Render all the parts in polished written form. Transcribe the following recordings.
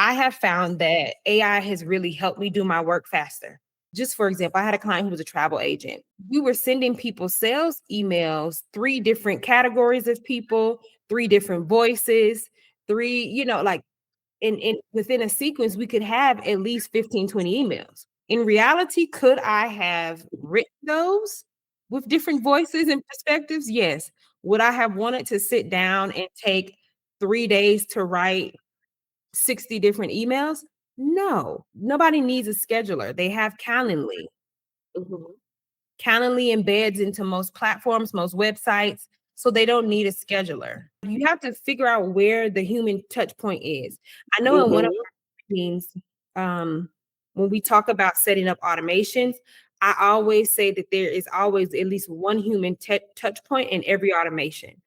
I have found that AI has really helped me do my work faster. Just for example, I had a client who was a travel agent. We were sending people sales emails, 3 different categories of people, 3 different voices, 3, like in within a sequence, we could have at least 15, 20 emails. In reality, could I have written those with different voices and perspectives? Yes. Would I have wanted to sit down and take 3 days to write 60 different emails? No. Nobody needs a scheduler. They have Calendly. Mhm. Calendly embeds into most platforms, most websites, so they don't need a scheduler. You have to figure out where the human touch point is. I know in one of Mhm. our meetings, when we talk about setting up automations, I always say that there is always at least one human touch point in every automation.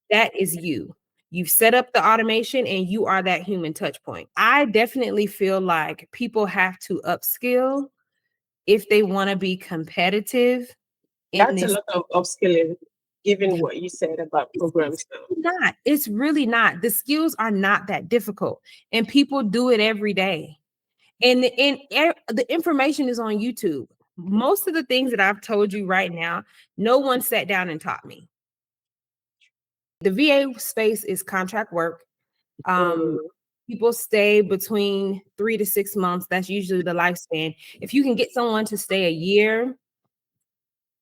That is you. You've set up the automation and you are that human touch point. I definitely feel like people have to upskill if they want to be competitive in That's a this. lot of upskilling, given what you said about It's programs now. not. It's really not. The skills are not that difficult, and people do it every day. The information is on YouTube. Most of the things that I've told you right now, no one sat down and taught me. The VA space is contract work. Um, Mm. People stay between 3 to 6 months. That's usually the lifespan. If you can get someone to stay a year,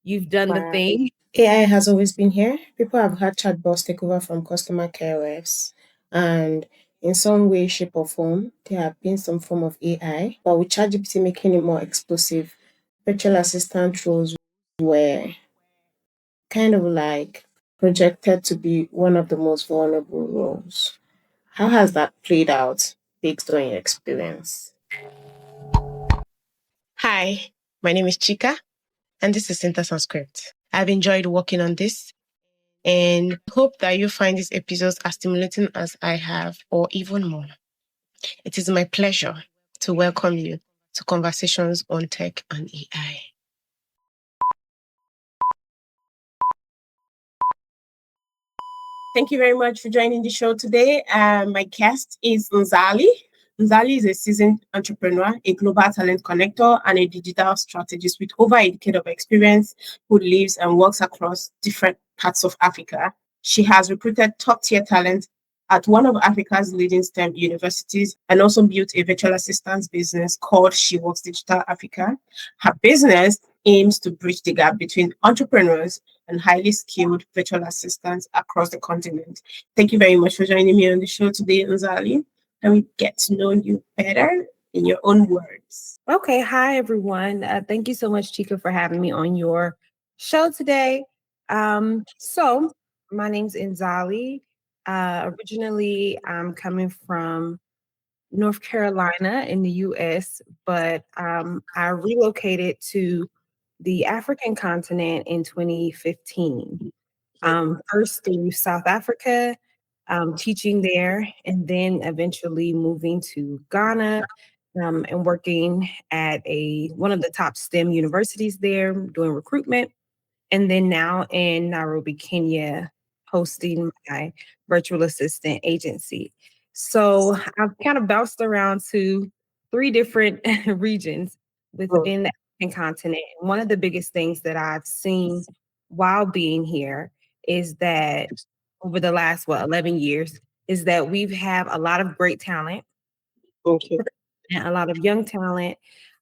you've done the Wow. thing. AI has always been here. People have had chatbots take over from customer care reps, and in some way, shape, or form, there have been some form of AI. But with ChatGPT making it more explosive, virtual assistant roles were kind of like projected to be one of the most vulnerable roles. How has that played out based on your experience? Hi, my name is Chika, and this is Syntax and Script. I've enjoyed working on this and hope that you find these episodes as stimulating as I have, or even more. It is my pleasure to welcome you to Conversations on Tech and AI. Thank you very much for joining the show today. My guest is Nzali. Nzali is a seasoned entrepreneur, a global talent connector, and a digital strategist with over a decade of experience who lives and works across different parts of Africa. She has recruited top-tier talent at one of Africa's leading STEM universities and also built a virtual assistance business called SheWorks Digital Africa. Her business aims to bridge the gap between entrepreneurs and highly skilled virtual assistants across the continent. Thank you very much for joining me on the show today, Nzali. And we get to know you better in your own words. Okay. Hi, everyone. Thank you so much, Chica, for having me on your show today. So my name's Nzali. Originally, I'm coming from North Carolina in the US, but I relocated to the African continent in 2015. First through South Africa, teaching there, and then eventually moving to Ghana, and working at one of the top STEM universities there, doing recruitment, and then now in Nairobi, Kenya, hosting my virtual assistant agency. So I've kind of bounced around to 3 different regions Mm. within the African continent. One of the biggest things that I've seen while being here is that over the last 11 years is that we've have a lot of great talent Okay. and a lot of young talent,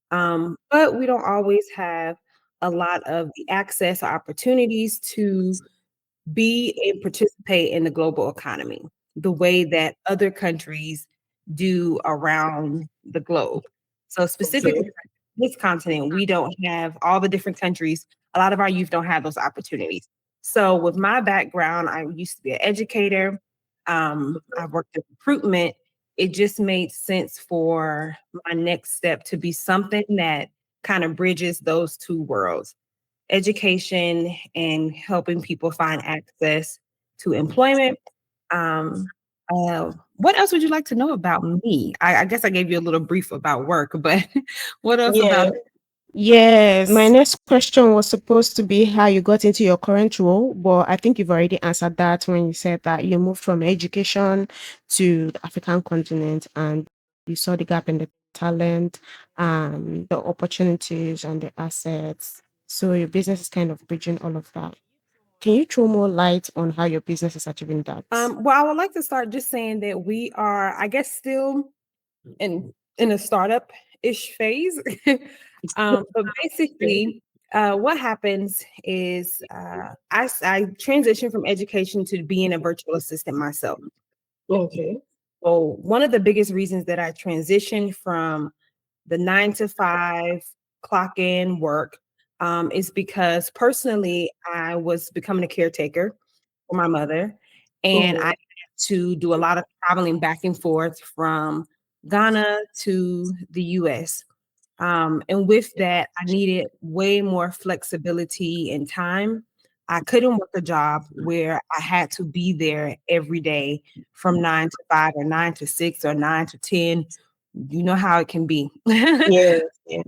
but we don't always have a lot of the access or opportunities to be and participate in the global economy the way that other countries do around the globe. So specifically Okay. this continent, we don't have all the different countries. A lot of our youth don't have those opportunities. So with my background, I used to be an educator. I worked in recruitment. It just made sense for my next step to be something that kind of bridges those two worlds, education and helping people find access to employment. Um, what else would you like to know about me? I guess I gave you a little brief about work, but what else Yeah. about? Yes. My next question was supposed to be how you got into your current role, but I think you've already answered that when you said that you moved from education to the African continent and You saw the gap in the talent, the opportunities and the assets. So your business is kind of bridging all of that. Can you throw more light on how your business is achieving that? Well, I would like to start just saying that we are, I guess, still in a startup-ish phase. But basically, what happens is I transitioned from education to being a virtual assistant myself. Okay. So one of the biggest reasons that I transitioned from the 9 to 5 clock in work is because personally, I was becoming a caretaker for my mother, and I had to do a lot of traveling back and forth from Ghana to the US. And with that, I needed way more flexibility and time. I couldn't work a job where I had to be there every day from 9 to 5 or 9 to 6 or 9 to 10. You know how it can be. Yes. Yeah.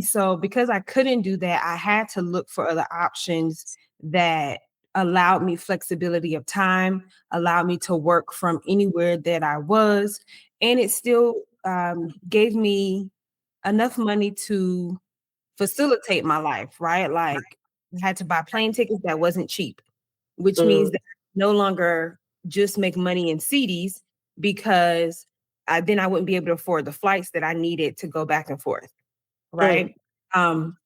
So because I couldn't do that, I had to look for other options that allowed me flexibility of time, allowed me to work from anywhere that I was, and it still gave me enough money to facilitate my life, right? Like I had to buy plane tickets that wasn't cheap, which means that I no longer just make money in CDs because then I wouldn't be able to afford the flights that I needed to go back and forth, right? Um,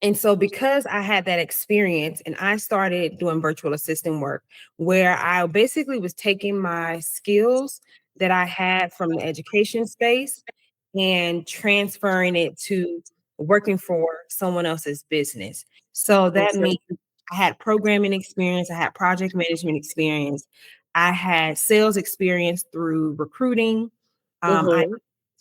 and so because I had that experience and I started doing virtual assistant work where I basically was taking my skills that I had from the education space and transferring it to working for someone else's business. So that means I had programming experience, I had project management experience, I had sales experience through recruiting. I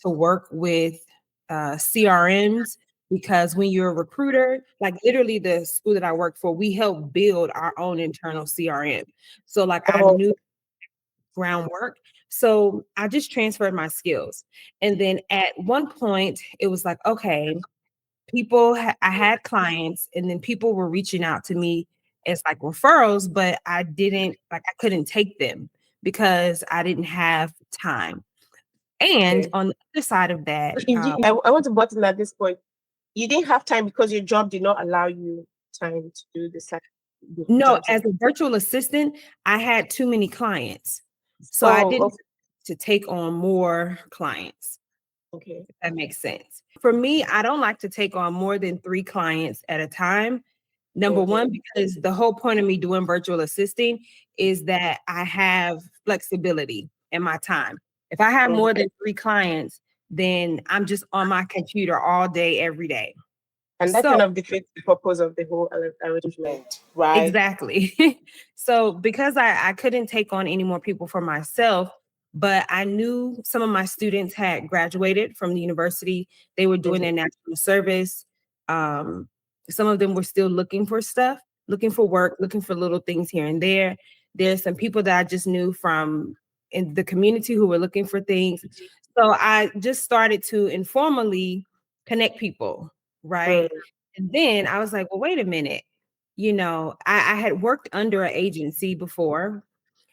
to work with CRMs because when you're a recruiter, like literally the school that I work for, we help build our own internal CRM. So like I knew groundwork. So I just transferred my skills. And then at one point, it was like, okay, I had clients, and then people were reaching out to me as like referrals, but I couldn't take them because I didn't have time. And on the other side of that, I want to button at this point. You didn't have time because your job did not allow you time to do the side. no, as a virtual assistant, I had too many clients. So I didn't to take on more clients. Okay. If that makes sense. For me, I don't like to take on more than 3 clients at a time. Number one, because the whole point of me doing virtual assisting is that I have flexibility in my time. If I have more than 3 clients, then I'm just on my computer all day, every day. And that So kind of defeats the purpose of the whole arrangement, right? exactly. So because I couldn't take on any more people for myself, but I knew some of my students had graduated from the university. They were doing their national service. Some of them were still looking for stuff, looking for work, looking for little things here and there. There's some people that I just knew from in the community who were looking for things. So I just started to informally connect people, right? And then I was like, well, wait a minute. I had worked under an agency before.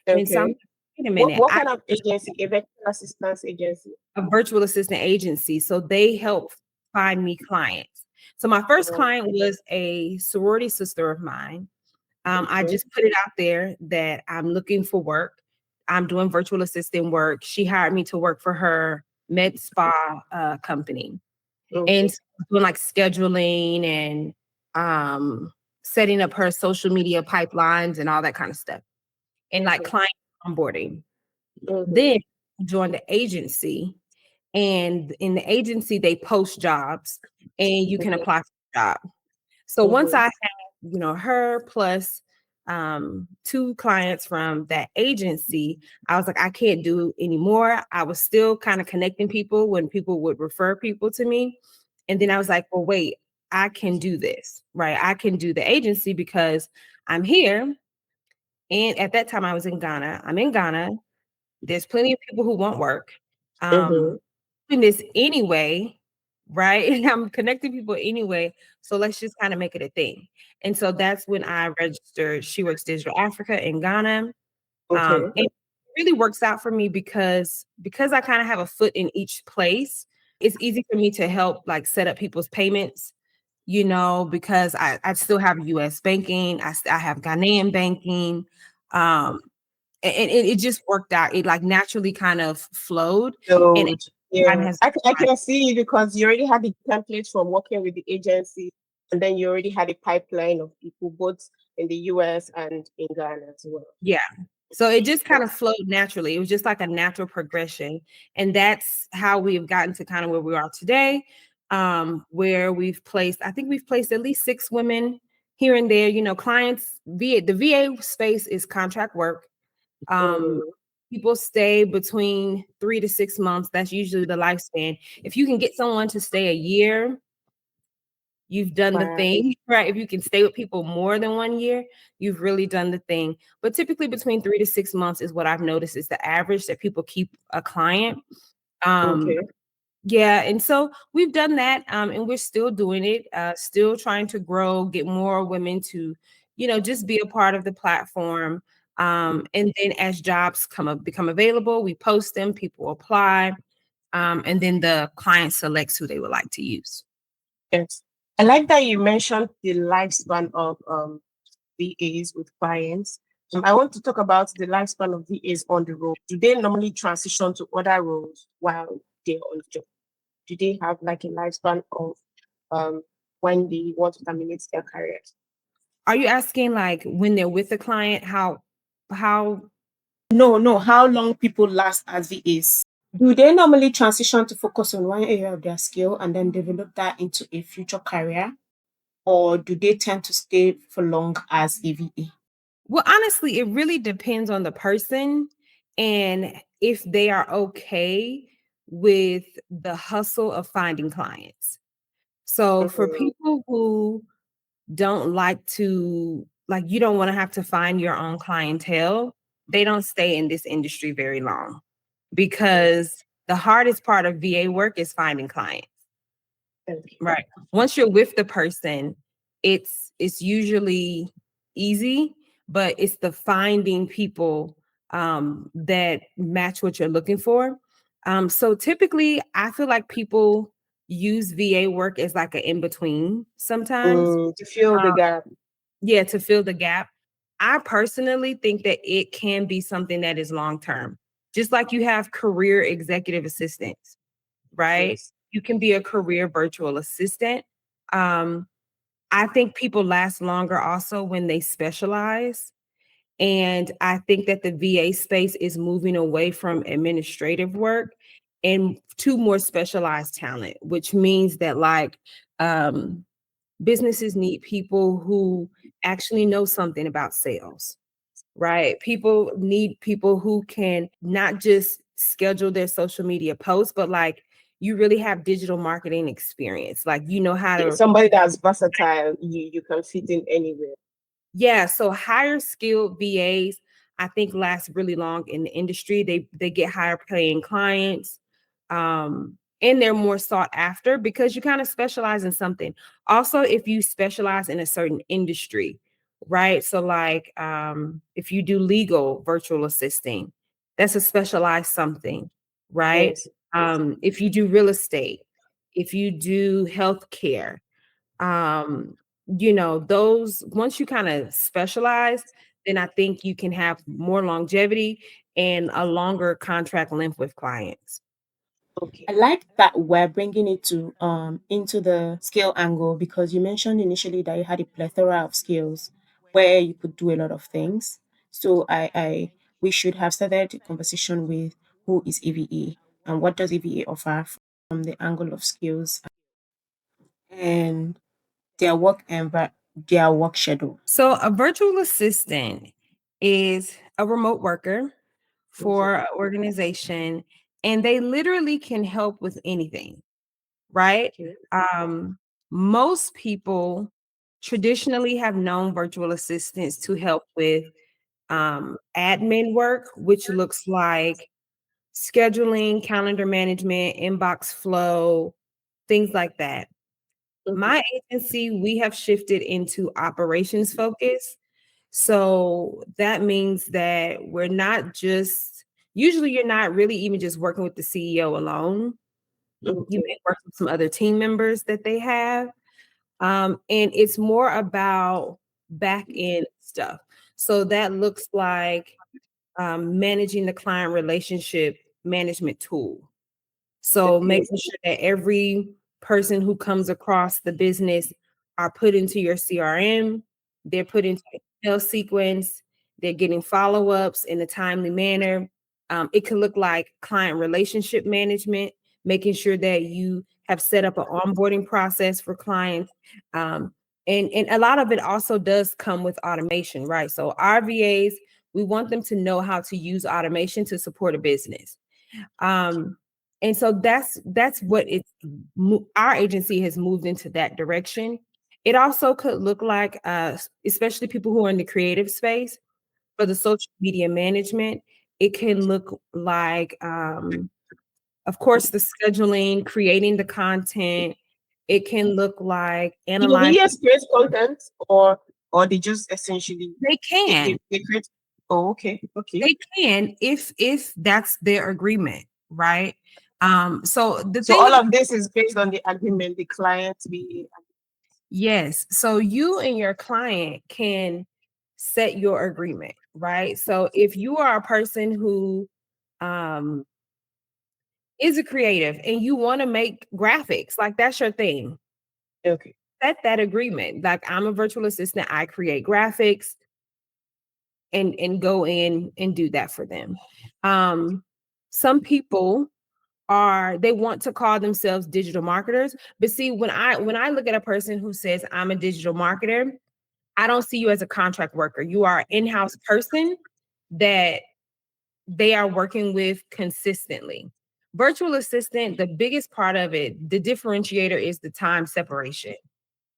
And so I'm like, wait a minute, What kind of agency? A virtual assistance agency? a virtual assistant agency. So they help find me clients. So my first client was a sorority sister of mine. I just put it out there that I'm looking for work. I'm doing virtual assistant work. She hired me to work for her med spa company. And so doing like scheduling and setting up her social media pipelines and all that kind of stuff. And like client onboarding. Then I joined the agency. And in the agency, they post jobs and you can apply for a job. So once I had, her plus 2 clients from that agency, I was like, I can't do anymore. I was still kind of connecting people when people would refer people to me. And then I was like, well, wait, I can do this, right? I can do the agency because I'm here. And at that time I was in Ghana. I'm in Ghana. There's plenty of people who want work. Doing this anyway, right? I'm connecting people anyway. So let's just kind of make it a thing. And so that's when I registered SheWorks Digital Africa in Ghana. And really works out for me because I kind of have a foot in each place. It's easy for me to help like set up people's payments, because I still have US banking, I have Ghanaian banking. And it just worked out. It like naturally kind of flowed. And So, it kind of yes, has I can see because you already had the template from working with the agency, and then you already had a pipeline of people both in the US and in Ghana as well. yeah. So it just kind of flowed naturally. It was just like a natural progression. And that's how we've gotten to kind of where we are today, where I think we've placed at least 6 women here and there, clients, the VA space is contract work. Mm, People stay between 3 to 6 months. That's usually the lifespan. If you can get someone to stay a year, you've done the wow. thing, right? If you can stay with people more than 1 year, you've really done the thing. But typically between 3 to 6 months is what I've noticed is the average that people keep a client. Okay. Yeah, and so we've done that, and we're still doing it, still trying to grow, get more women to, just be a part of the platform. And then as jobs become available, we post them, people apply, and then the client selects who they would like to use. Yes. I like that you mentioned the lifespan of VAs with clients. I want to talk about the lifespan of VAs on the road. Do they normally transition to other roles while they're on the job? Do they have like a lifespan of when they want to terminate their careers? Are you asking like when they're with the client, how No. How long people last as VAs? Do they normally transition to focus on one area of their skill and then develop that into a future career? Or do they tend to stay for long as a VA? Well, honestly, it really depends on the person and if they are okay with the hustle of finding clients. So for Mhm. people who don't like to, like, you don't want to have to find your own clientele, they don't stay in this industry very long Yes. because the hardest part of VA work is finding clients. Okay. Right. Once you're with the person, it's usually easy, but it's the finding people that match what you're looking for. So typically I feel like people use VA work as like an in-between sometimes. To fill the Um, gap. yeah, to fill the gap. I personally think that it can be something that is long term. Just like you have career executive assistants, right? Yes. You can be a career virtual assistant. Um, I think people last longer also when they specialize. And I think that the VA space is moving away from administrative work and to more specialized talent, which means that like businesses need people who actually know something about sales, right? People need people who can not just schedule their social media posts, but like you really have digital marketing experience. Like you know how to, Somebody that's versatile, you can fit in anywhere. yeah. So higher skilled VAs, I think last really long in the industry. They get higher paying clients. And they're more sought after because you kind of specialize in something. Also, if you specialize in a certain industry, right? So like if you do legal virtual assisting, that's a specialized something, right? Yes. If you do real estate, if you do healthcare, um, those once you kind of specialize, then I think you can have more longevity and a longer contract length with clients. Okay. I like that we're bringing it to into the skill angle because you mentioned initially that you had a plethora of skills where you could do a lot of things. So I we should have started a conversation with who is EVA and what does EVA offer from the angle of skills and their work schedule. So a virtual assistant is a remote worker Okay. for an organization, and they literally can help with anything, right? Okay. Most people traditionally have known virtual assistants to help with admin work, which looks like scheduling, calendar management, inbox flow, things like that. Okay. My agency, we have shifted into operations focus. So that means that we're not just Usually you're not really even just working with the CEO alone. You may work with some other team members that they have. And it's more about back end stuff. So that looks like managing the client relationship management tool. So making sure that every person who comes across the business are put into your CRM, they're put into an email sequence, they're getting follow-ups in a timely manner. It can look like client relationship management, making sure that you have set up an onboarding process for clients. And a lot of it also does come with automation, right? So our VAs, we want them to know how to use automation to support a business. And so that's what our agency has moved into that direction. It also could look like, especially people who are in the creative space, for the social media management, it can look like, of course, the scheduling, creating the content. It can look like Do analyzing. VAs create content, or they just essentially They can. they create? Oh, okay. They can if that's their agreement, right? So the So thing all of this is based on the agreement the client be. Yes. So you and your client can set your agreement, right? So if you are a person who um, is a creative and you want to make graphics, like that's your thing, Okay. set that agreement. Like, I'm a virtual assistant, I create graphics, and go in and do that for them. Some people they want to call themselves digital marketers, but see, when I look at a person who says I'm a digital marketer, I don't see you as a contract worker. You are an in-house person that they are working with consistently. Virtual assistant, the biggest part of it, the differentiator is the time separation,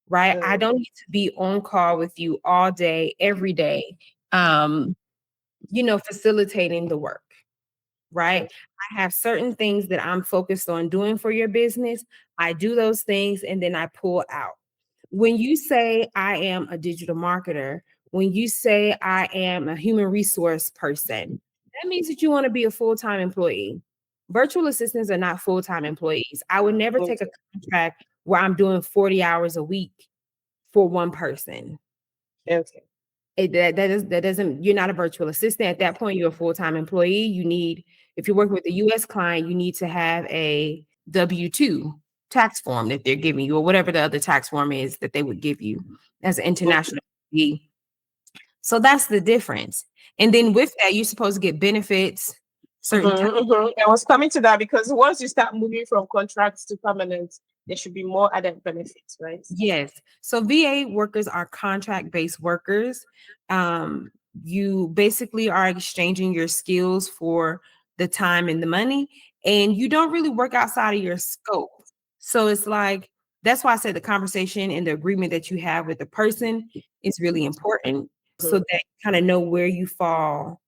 right? I don't need to be on call with you all day, every day, facilitating the work, right? I have certain things that I'm focused on doing for your business. I do those things and then I pull out. When you say I am a digital marketer, when you say I am a human resource person, that means that you want to be a full-time employee. Virtual assistants are not full-time employees. I would never take a contract where I'm doing 40 hours a week for one person. Okay. That doesn't, you're not a virtual assistant. At that point, you're a full-time employee. If you're working with a US client, you need to have a W-2 tax form that they're giving you, or whatever the other tax form is that they would give you as an international employee. So that's the difference. And then with that, you're supposed to get benefits, certain I was coming to that, because once you start moving from contracts to permanent, there should be more added benefits, right? Yes. So VA workers are contract-based workers. You basically are exchanging your skills for the time and the money, and you don't really work outside of your scope. So it's like, that's why I said the conversation and the agreement that you have with the person is really important, so that you kind of know where you fall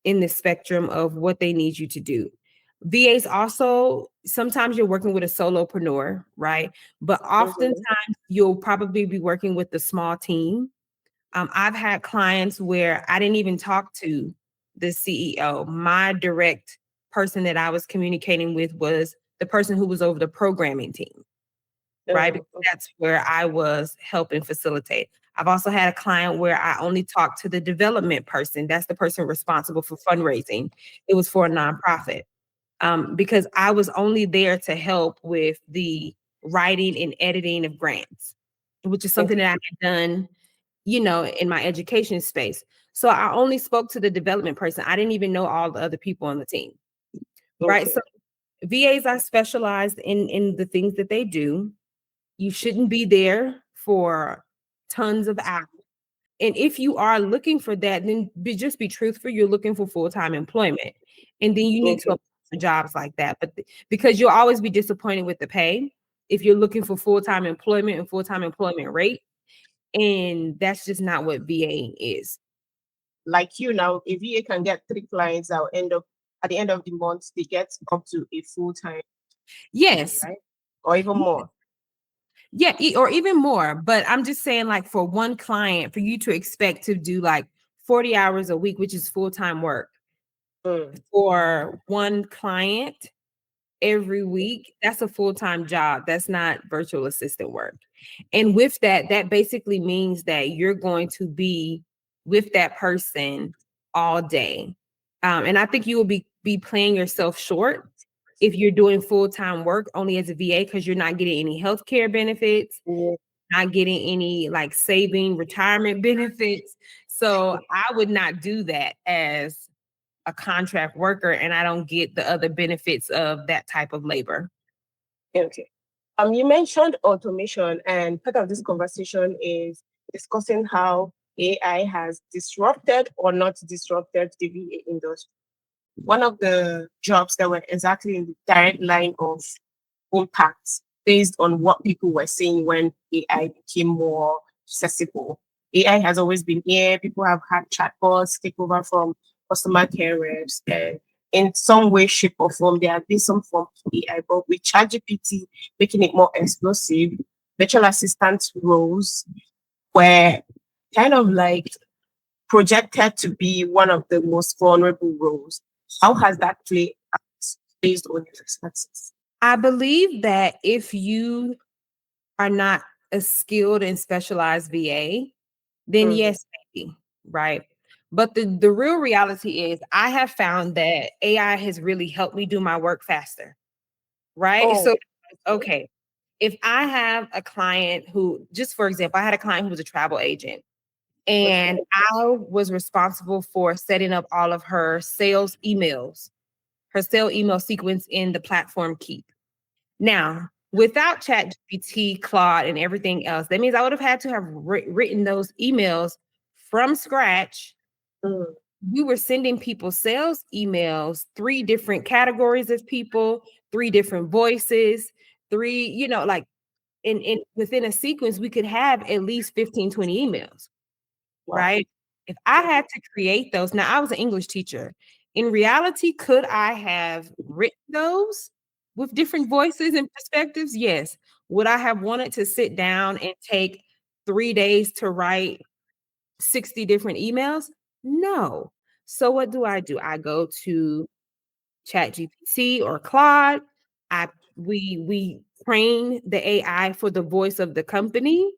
in the spectrum of what they need you to do. VAs also, sometimes you're working with a solopreneur, right? But oftentimes you'll probably be working with a small team. I've had clients where I didn't even talk to the CEO. My direct person that I was communicating with was the person who was over the programming team, right? Because that's where I was helping facilitate. I've also had a client where I only talked to the development person. That's the person responsible for fundraising. It was for a nonprofit. Because I was only there to help with the writing and editing of grants, which is something that I had done, in my education space. So I only spoke to the development person. I didn't even know all the other people on the team, right? So VAs are specialized in the things that they do. You shouldn't be there for tons of hours. And if you are looking for that, then just be truthful. You're looking for full-time employment. And then you need to apply for jobs like that. But because you'll always be disappointed with the pay if you're looking for full-time employment and full-time employment rate. And that's just not what VA is. Like you now, a VA can get 3 clients that will end up at the end of the month, they get up to a full-time. Yes. Right? Or even more. Yeah, or even more. But I'm just saying, like, for one client, for you to expect to do like 40 hours a week, which is full-time work, for one client every week, that's a full-time job. That's not virtual assistant work. And with that, that basically means that you're going to be with that person all day. And I think you will be playing yourself short if you're doing full-time work only as a VA, because you're not getting any healthcare benefits, not getting any like saving retirement benefits. So I would not do that as a contract worker, and I don't get the other benefits of that type of labor. Okay. You mentioned automation, and part of this conversation is discussing how AI has disrupted or not disrupted the VA industry. One of the jobs that were exactly in the direct line of impact based on what people were saying when AI became more accessible. AI has always been here. People have had chatbots take over from customer care reps. And in some way, shape, or form, there has been some form of AI, but with ChatGPT making it more explosive, virtual assistant roles were kind of like projected to be one of the most vulnerable roles. How has that played out based on your experiences? I believe that if you are not a skilled and specialized VA, then yes, maybe, right? But the real reality is I have found that AI has really helped me do my work faster, right? So, okay, if I have a client who, just for example, I had a client who was a travel agent, and I was responsible for setting up all of her sales emails, her sale email sequence in the platform Keep. Now, without ChatGPT, Claude, and everything else, that means I would have had to have written those emails from scratch. We were sending people sales emails, 3 different categories of people, 3 different voices, 3, like in within a sequence, we could have at least 15, 20 emails. Right? If I had to create those, now I was an English teacher. In reality, could I have written those with different voices and perspectives? Yes. Would I have wanted to sit down and take 3 days to write 60 different emails? No. So what do? I go to ChatGPT or Claude. We train the AI for the voice of the company.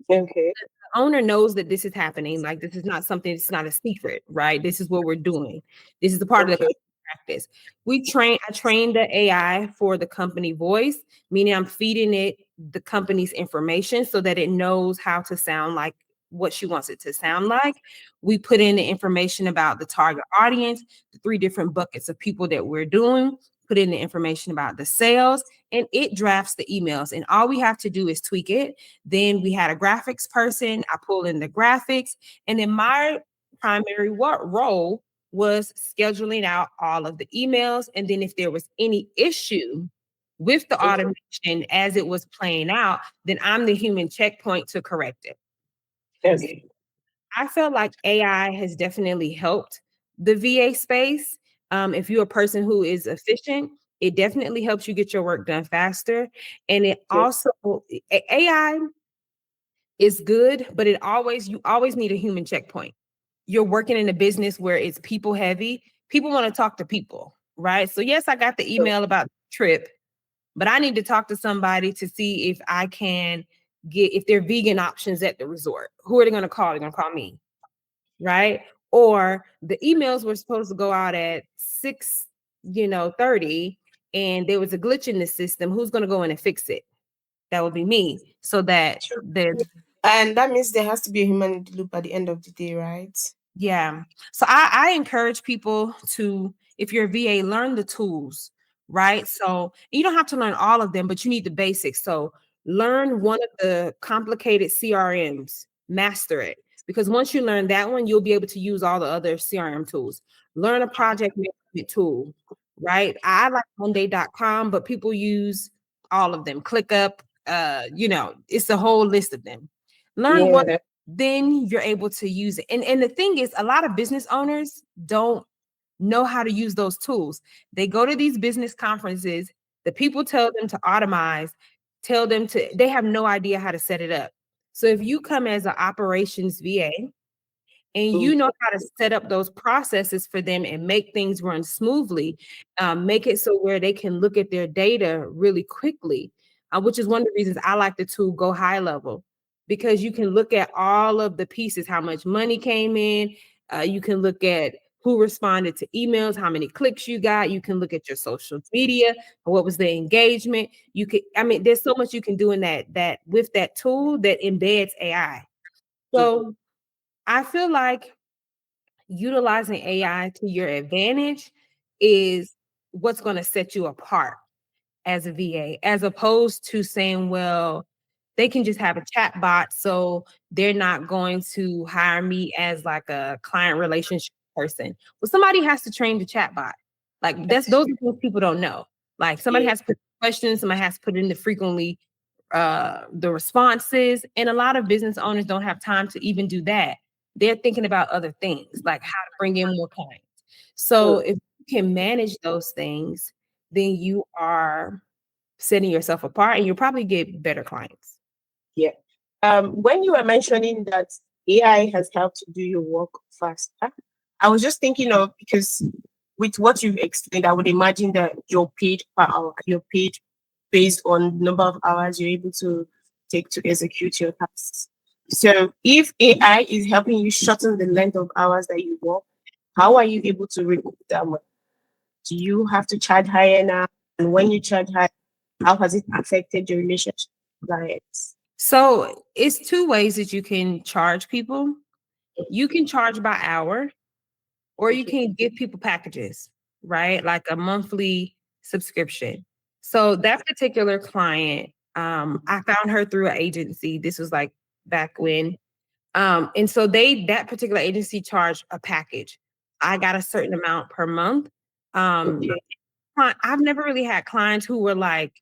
Okay. The owner knows that this is happening. Like, this is not something, it's not a secret, right? This is what we're doing. This is the part of the practice. I train the AI for the company voice, meaning I'm feeding it the company's information so that it knows how to sound like what she wants it to sound like. We put in the information about the target audience, the 3 different buckets of people that we're doing, put in the information about the sales, and it drafts the emails. And all we have to do is tweak it. Then we had a graphics person. I pull in the graphics. And then my primary role was scheduling out all of the emails. And then if there was any issue with the automation as it was playing out, then I'm the human checkpoint to correct it. Okay. I felt like AI has definitely helped the VA space. If you're a person who is efficient, it definitely helps you get your work done faster. And it also, AI is good, but you always need a human checkpoint. You're working in a business where it's people heavy. People want to talk to people, right? So yes, I got the email about the trip, but I need to talk to somebody to see if I can if there are vegan options at the resort. Who are they going to call? They're going to call me, right? Or the emails were supposed to go out at 6:30, and there was a glitch in the system. Who's going to go in and fix it? That would be me. So that And that means there has to be a human in the loop at the end of the day, right? yeah. So I encourage people to, if you're a VA, learn the tools, right? So you don't have to learn all of them, but you need the basics. So learn one of the complicated CRMs, master it. Because once you learn that one, you'll be able to use all the other CRM tools. Learn a project management tool, right? I like Monday.com, but people use all of them. ClickUp, it's a whole list of them. Learn one, then you're able to use it. And the thing is, a lot of business owners don't know how to use those tools. They go to these business conferences, the people tell them to automize, they have no idea how to set it up. So if you come as an operations VA and you know how to set up those processes for them and make things run smoothly, make it so where they can look at their data really quickly, which is one of the reasons I like the tool Go High Level, because you can look at all of the pieces, how much money came in. You can look at who responded to emails, how many clicks you got. You can look at your social media, what was the engagement. You could, I mean, there's so much you can do in that with that tool that embeds AI. So I feel like utilizing AI to your advantage is what's going to set you apart as a VA, as opposed to saying, well, they can just have a chat bot, so they're not going to hire me as like a client relationship person. Well, somebody has to train the chat bot. Like those are things people don't know. Like somebody has to put questions, somebody has to put in the responses, and a lot of business owners don't have time to even do that. They're thinking about other things, like how to bring in more clients. So if you can manage those things, then you are setting yourself apart and you'll probably get better clients. Yeah. When you were mentioning that AI has helped to do your work faster, I was just thinking of, because with what you've explained, I would imagine that you're paid per hour. You're paid based on number of hours you're able to take to execute your tasks. So if AI is helping you shorten the length of hours that you work, how are you able to recoup that money? Do you have to charge higher now? And when you charge higher, how has it affected your relationship with clients? So it's two ways that you can charge people. You can charge by hour, or you can give people packages, right? Like a monthly subscription. So that particular client, I found her through an agency. This was like back when. And so that particular agency charged a package. I got a certain amount per month. I've never really had clients who were like,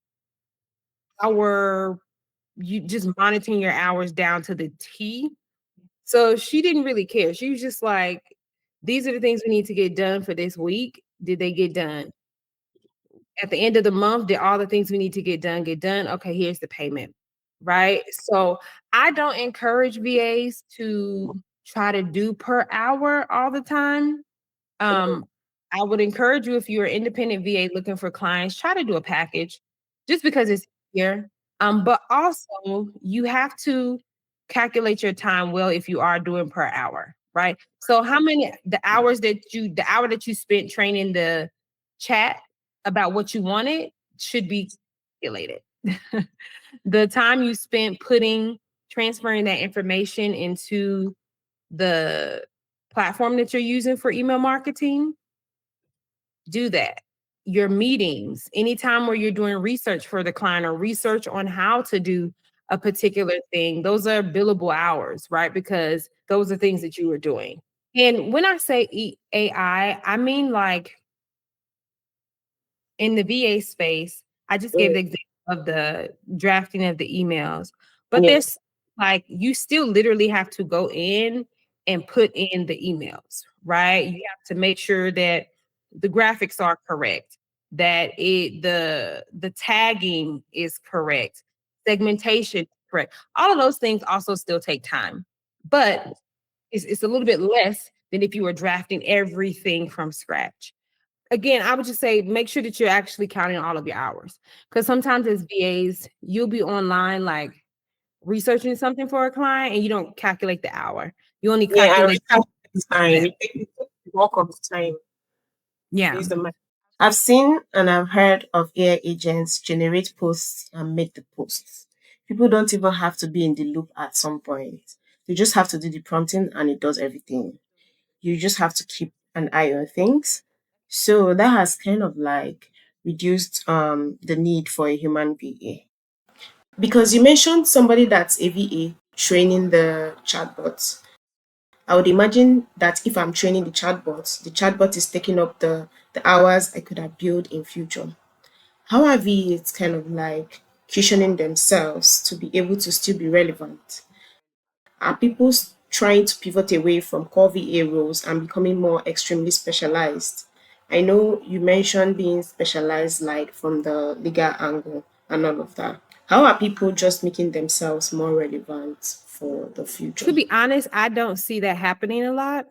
you just monitoring your hours down to the T. So she didn't really care. She was just like, these are the things we need to get done for this week. Did they get done? At the end of the month, did all the things we need to get done get done? Okay, here's the payment. Right. So I don't encourage VAs to try to do per hour all the time. I would encourage you, if you're an independent VA looking for clients, try to do a package just because it's easier. But also you have to calculate your time well if you are doing per hour, right? So the hour that you spent training the chat about what you wanted should be calculated. The time you spent transferring that information into the platform that you're using for email marketing, do that. Your meetings, anytime where you're doing research for the client or research on how to do a particular thing, those are billable hours, right? Because those are things that you were doing. And when I say AI, I mean like in the VA space, I just gave the example of the drafting of the emails, but there's like, you still literally have to go in and put in the emails, right? You have to make sure that the graphics are correct, that the tagging is correct, segmentation is correct. All of those things also still take time, but it's a little bit less than if you were drafting everything from scratch. Again, I would just say make sure that you're actually counting all of your hours, because sometimes as VAs, you'll be online like researching something for a client and you don't calculate the hour. You only calculate time. We take walk of time. Yeah. I've seen and I've heard of AI agents generate posts and make the posts. People don't even have to be in the loop at some point. You just have to do the prompting and it does everything. You just have to keep an eye on things. So that has kind of like reduced the need for a human VA. Because you mentioned somebody that's a VA training the chatbots. I would imagine that if I'm training the chatbot is taking up the hours I could have built in future. How are VAs kind of like cushioning themselves to be able to still be relevant? Are people trying to pivot away from core VA roles and becoming more extremely specialized? I know you mentioned being specialized like from the legal angle and all of that. How are people just making themselves more relevant for the future? To be honest, I don't see that happening a lot.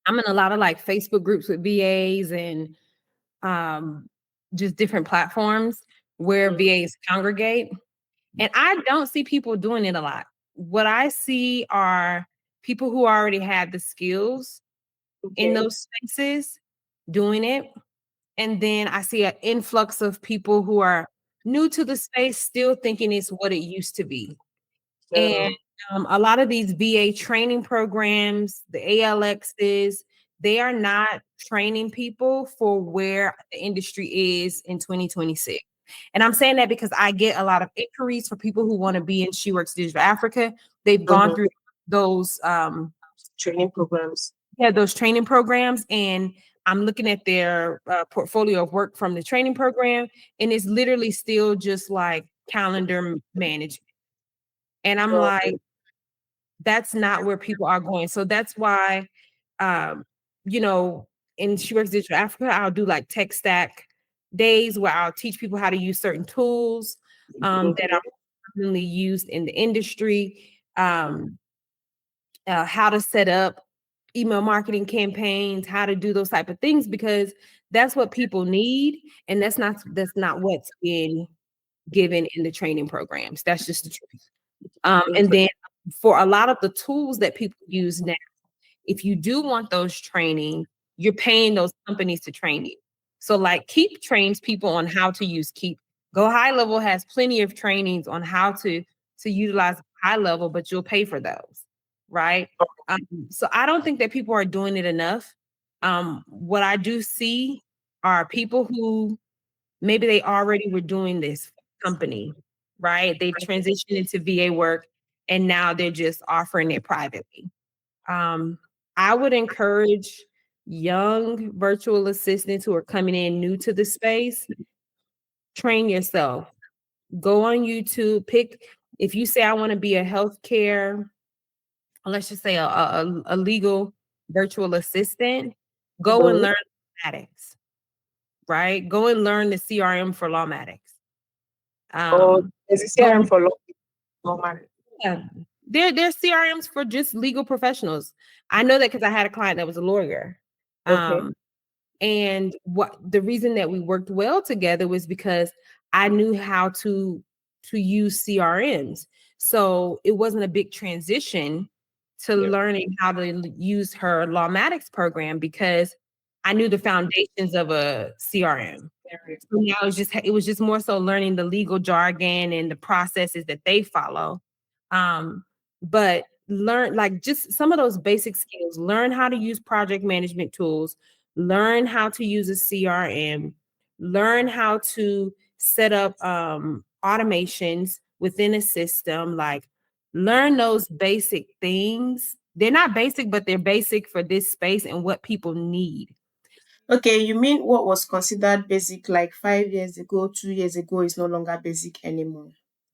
I'm in a lot of like Facebook groups with VAs and just different platforms where VAs congregate. And I don't see people doing it a lot. What I see are people who already had the skills in those spaces doing it. And then I see an influx of people who are new to the space, still thinking it's what it used to be. And a lot of these VA training programs, the ALXs, they are not training people for where the industry is in 2026. And I'm saying that because I get a lot of inquiries for people who want to be in SheWorks Digital Africa. They've gone through those Training programs. those training programs, and I'm looking at their portfolio of work from the training program, and it's literally still just like calendar management. And I'm like, that's not where people are going. So that's why, um, you know, in SheWorks Digital Africa, I'll do like tech stack days where I'll teach people how to use certain tools that are commonly used in the industry, how to set up email marketing campaigns, how to do those type of things, because that's what people need, and that's not what's being given in the training programs. That's just the truth. And then for a lot of the tools that people use now, if you do want those training, you're paying those companies to train you. So like Keep trains people on how to use Keep. Go High Level has plenty of trainings on how to utilize High Level, but you'll pay for those, right? So I don't think that people are doing it enough. What I do see are people who maybe they already were doing this company, right? They've transitioned into VA work and now they're just offering it privately. I would encourage young virtual assistants who are coming in new to the space, train yourself. Go on YouTube, if you say I want to be a healthcare, let's just say a legal virtual assistant, go and learn Lawmatics, right? Go and learn the CRM for Lawmatics. There's a CRM for Lawmatics. Yeah, there's CRMs for just legal professionals. I know that because I had a client that was a lawyer. And what the reason that we worked well together was because I knew how to use CRMs. So it wasn't a big transition to learning how to use her Lawmatics program because I knew the foundations of a CRM. So now it was just more so learning the legal jargon and the processes that they follow. But learn like just some of those basic skills, learn how to use project management tools, learn how to use a CRM, learn how to set up automations within a system, like learn those basic things. They're not basic, but they're basic for this space and what people need. Okay, you mean what was considered basic like 5 years ago, 2 years ago is no longer basic anymore?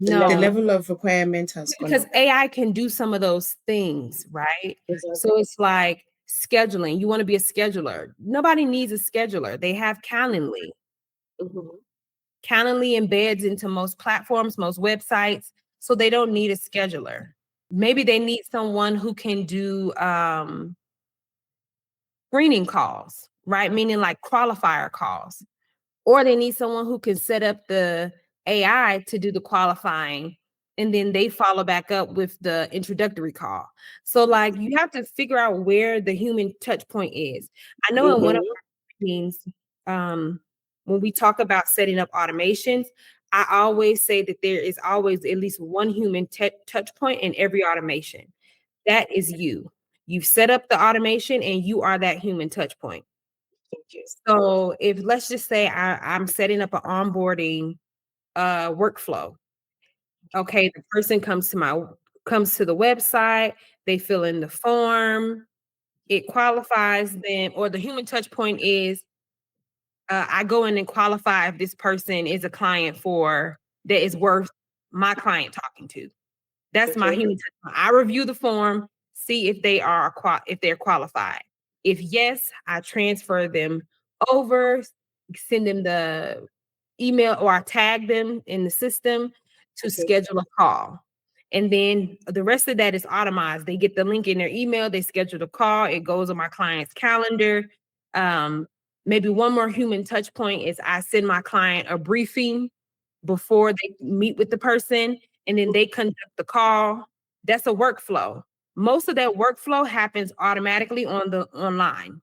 No, The level of requirement has gone because up. AI can do some of those things, right? So it's like scheduling. You want to be a scheduler. Nobody needs a scheduler. They have Calendly. Calendly embeds into most platforms, most websites, so they don't need a scheduler. Maybe they need someone who can do screening calls, right? Meaning like qualifier calls. Or they need someone who can set up the AI to do the qualifying, and then they follow back up with the introductory call. So like you have to figure out where the human touch point is. I know in one of our meetings, when we talk about setting up automations, I always say that there is always at least one human touch point in every automation. That is you. You've set up the automation and you are that human touch point. So if let's just say I'm setting up an onboarding workflow. Okay, the person comes to the website, they fill in the form, it qualifies them, or the human touch point is I go in and qualify if this person is a client that is worth my client talking to. That's my human touch point. I review the form, see if they're qualified. If yes, I transfer them over, send them the email, or I tag them in the system, to schedule a call. And then the rest of that is automized. They get the link in their email, they schedule the call, it goes on my client's calendar. Maybe one more human touch point is I send my client a briefing before they meet with the person, and then they conduct the call. That's a workflow. Most of that workflow happens automatically on the online.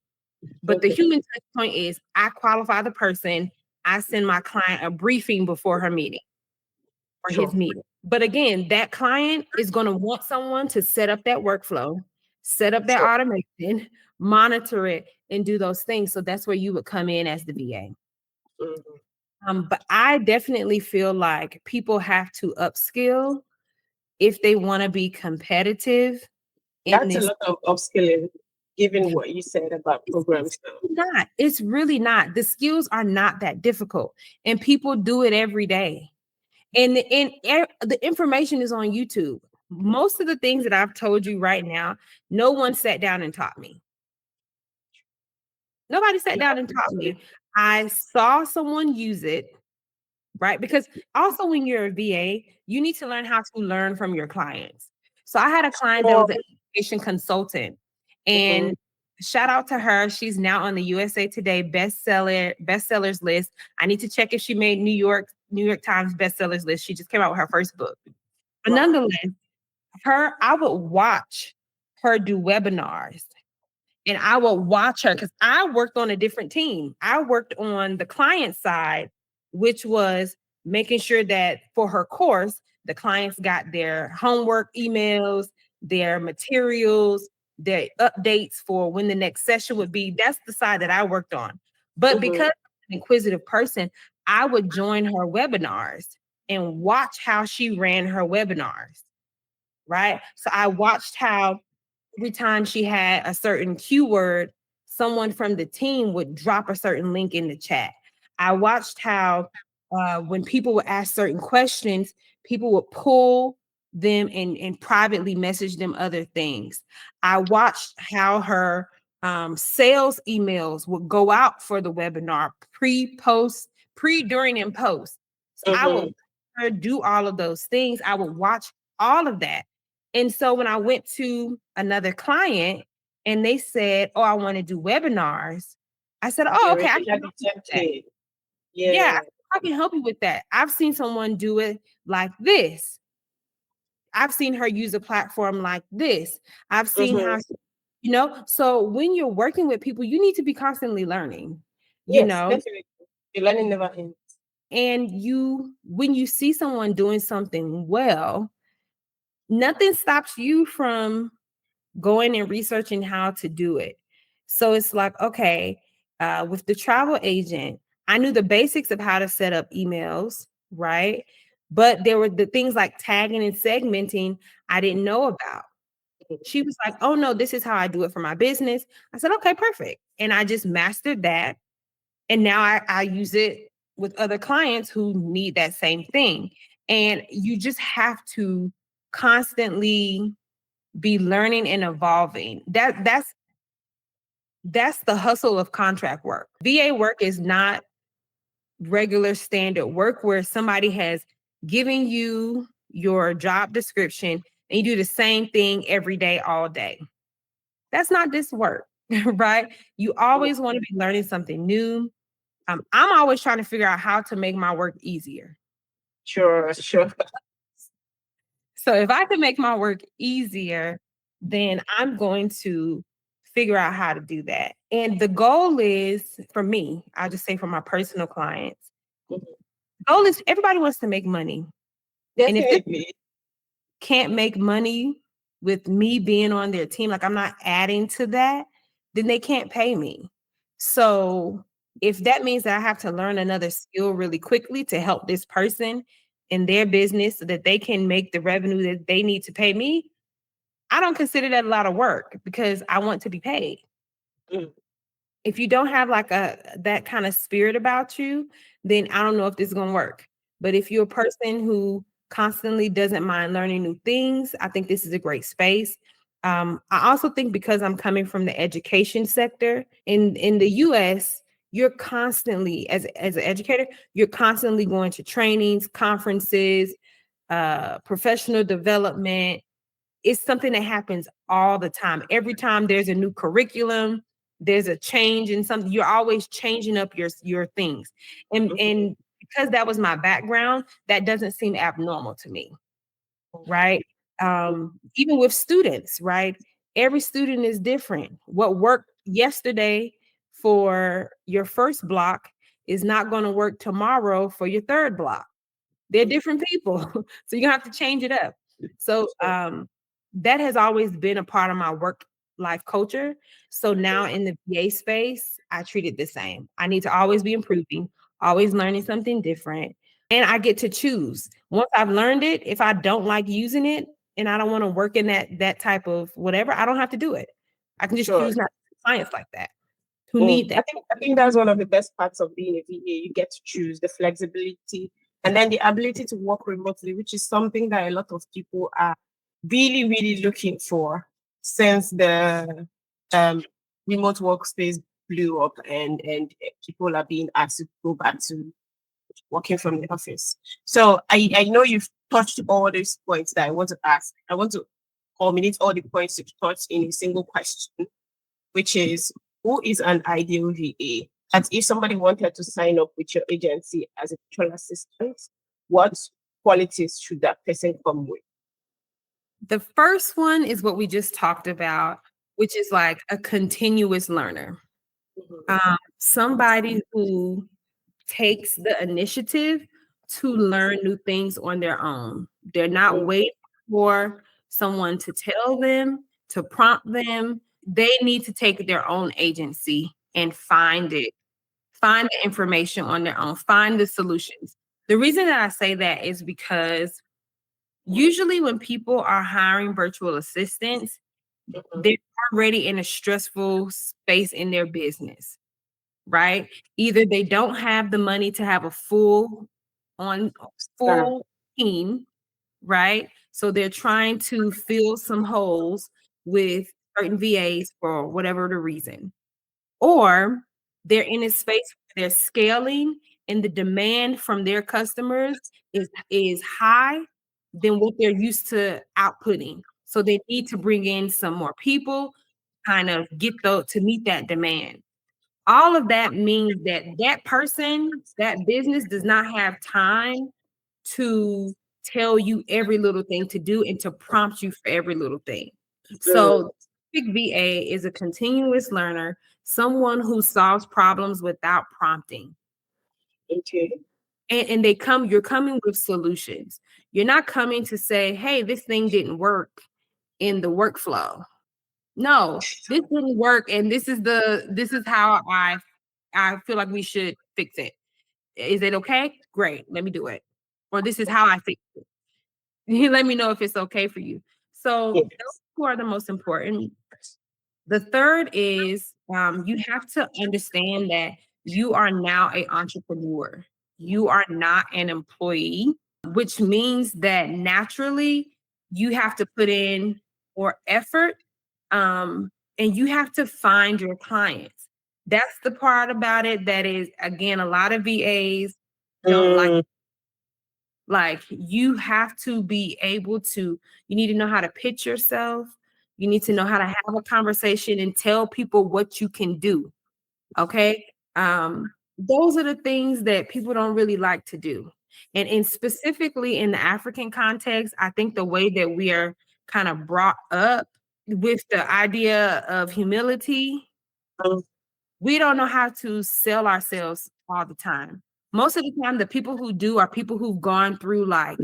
But the human touch point is I qualify the person, I send my client a briefing before her meeting or his meeting. But again, that client is going to want someone to set up that workflow, set up that automation, monitor it, and do those things. So that's where you would come in as the VA. But I definitely feel like people have to upskill if they want to be competitive. That's a lot of upskilling, given what you said about programs now. It's really not. The skills are not that difficult, and people do it every day. And the information is on YouTube. Most of the things that I've told you right now, no one sat down and taught me. Nobody sat down and taught me. I saw someone use it, right? Because also when you're a VA, you need to learn how to learn from your clients. So I had a client that was an education consultant, and shout out to her. She's now on the USA Today bestsellers list. I need to check if she made New York Times bestsellers list. She just came out with her first book. But nonetheless, I would watch her do webinars. And I will watch her because I worked on a different team. I worked on the client side, which was making sure that for her course, the clients got their homework emails, their materials, their updates for when the next session would be. That's the side that I worked on. But because I'm an inquisitive person, I would join her webinars and watch how she ran her webinars, right? So I watched how every time she had a certain keyword, someone from the team would drop a certain link in the chat. I watched how when people would ask certain questions, people would pull them and privately message them other things. I watched how her sales emails would go out for the webinar, pre-post, pre, during, and post. So I would do all of those things. I would watch all of that. And so when I went to another client and they said, "Oh, I want to do webinars," I said, "Oh, okay, I can help you with that." Yeah, I can help you with that. I've seen someone do it like this. I've seen her use a platform like this. I've seen how, so when you're working with people, you need to be constantly learning, definitely. The learning never ends. And when you see someone doing something well, nothing stops you from going and researching how to do it. So it's like, okay, with the travel agent, I knew the basics of how to set up emails, right? But there were the things like tagging and segmenting I didn't know about. She was like, "Oh no, this is how I do it for my business." I said, "Okay, perfect." And I just mastered that. And now I use it with other clients who need that same thing. And you just have to constantly be learning and evolving. That's the hustle of contract work. VA work is not regular standard work where somebody has given you your job description and you do the same thing every day, all day. That's not this work, right? You always want to be learning something new. I'm always trying to figure out how to make my work easier. Sure. So if I can make my work easier, then I'm going to figure out how to do that. And the goal is, for me, I'll just say for my personal clients, the goal is everybody wants to make money. Definitely. And if they can't make money with me being on their team, like I'm not adding to that, then they can't pay me. So if that means that I have to learn another skill really quickly to help this person in their business so that they can make the revenue that they need to pay me, I don't consider that a lot of work because I want to be paid. If you don't have like that kind of spirit about you, then I don't know if this is going to work. But if you're a person who constantly doesn't mind learning new things, I think this is a great space. I also think because I'm coming from the education sector in the US, you're constantly, as an educator, you're constantly going to trainings, conferences, professional development. It's something that happens all the time. Every time there's a new curriculum, there's a change in something. You're always changing up your things. And because that was my background, that doesn't seem abnormal to me. Right. Even with students, right? Every student is different. What worked yesterday for your first block is not going to work tomorrow for your third block. They're different people. So you're gonna have to change it up. So that has always been a part of my work life culture. So now in the VA space, I treat it the same. I need to always be improving, always learning something different. And I get to choose. Once I've learned it, if I don't like using it and I don't want to work in that type of whatever, I don't have to do it. I can just choose not to do science like that. Who need that? I think that's one of the best parts of being a VA. You get to choose the flexibility and then the ability to work remotely, which is something that a lot of people are really, really looking for since the remote workspace blew up and people are being asked to go back to working from the office. So I know you've touched all these points that I want to ask. I want to culminate all the points you've touched in a single question, which is, who is an ideal VA? And if somebody wanted to sign up with your agency as a virtual assistant, what qualities should that person come with? The first one is what we just talked about, which is like a continuous learner. Somebody who takes the initiative to learn new things on their own. They're not waiting for someone to tell them, to prompt them. They need to take their own agency and find it, find the information on their own, find the solutions. The reason that I say that is because usually when people are hiring virtual assistants, they're already in a stressful space in their business, right? Either they don't have the money to have a full team, right? So they're trying to fill some holes with certain VAs for whatever the reason. Or they're in a space where they're scaling and the demand from their customers is high than what they're used to outputting. So they need to bring in some more people, kind of to meet that demand. All of that means that that person, that business does not have time to tell you every little thing to do and to prompt you for every little thing. So big VA is a continuous learner, someone who solves problems without prompting. Okay. And you're coming with solutions. You're not coming to say, hey, this thing didn't work in the workflow. No, this didn't work. And this is how I feel like we should fix it. Is it okay? Great. Let me do it. Or this is how I fix it. You let me know if it's okay for you. So those two are the most important. The third is you have to understand that you are now an entrepreneur. You are not an employee, which means that naturally you have to put in more effort, and you have to find your clients. That's the part about it that is, again, a lot of VAs don't like you have to be able to, you need to know how to pitch yourself. You need to know how to have a conversation and tell people what you can do. Okay. Those are the things that people don't really like to do. And specifically in the African context, I think the way that we are kind of brought up with the idea of humility, we don't know how to sell ourselves all the time. Most of the time, the people who do are people who've gone through like